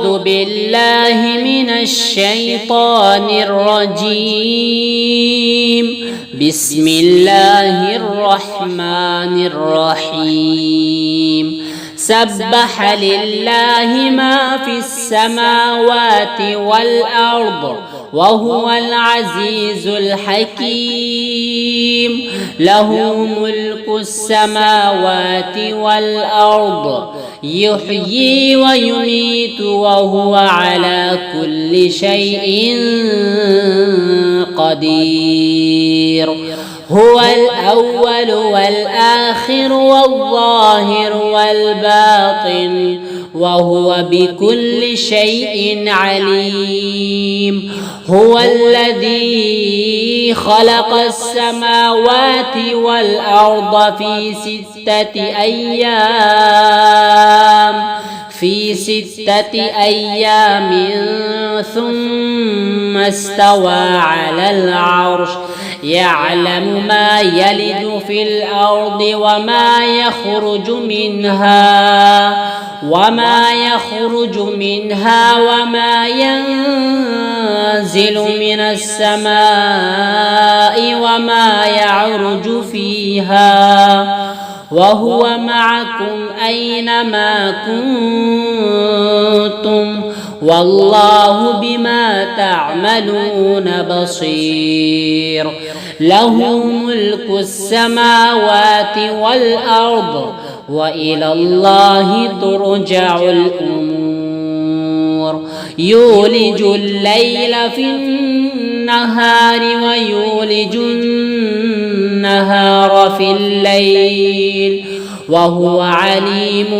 أعوذ بالله من الشيطان الرجيم. بسم الله الرحمن الرحيم. سبح لله ما في السماوات والأرض وهو العزيز الحكيم. له ملك السماوات والأرض يحيي ويميت وهو على كل شيء قدير. هو الأول والآخر والظاهر والباطن وهو بكل شيء عليم. هو الذي خلق السماوات والأرض في ستة أيام ثم استوى على العرش. يعلم ما يلج في الأرض وما يخرج منها وما ينزل من السماء وما يعرج فيها وهو معكم أينما كنتم والله بما تعملون بصير. له ملك السماوات والأرض وإلى الله ترجع الأمور. يولج الليل في النهار ويولج النهار في الليل وهو عليم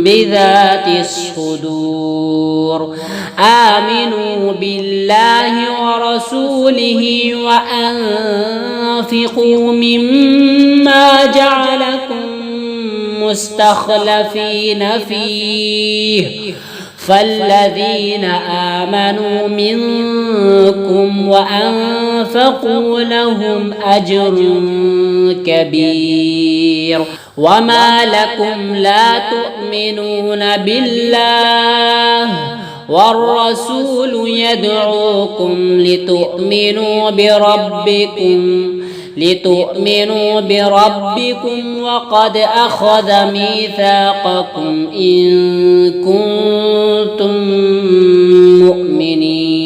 بذات الصدور. آمنوا بالله ورسوله وأنفقوا مما جعلكم مستخلفين فيه فالذين آمنوا منكم وأنفقوا لهم أجر كبير. وما لكم لا تؤمنون بالله والرسول يدعوكم لتؤمنوا بربكم وقد أخذ ميثاقكم إن كنتم مؤمنين.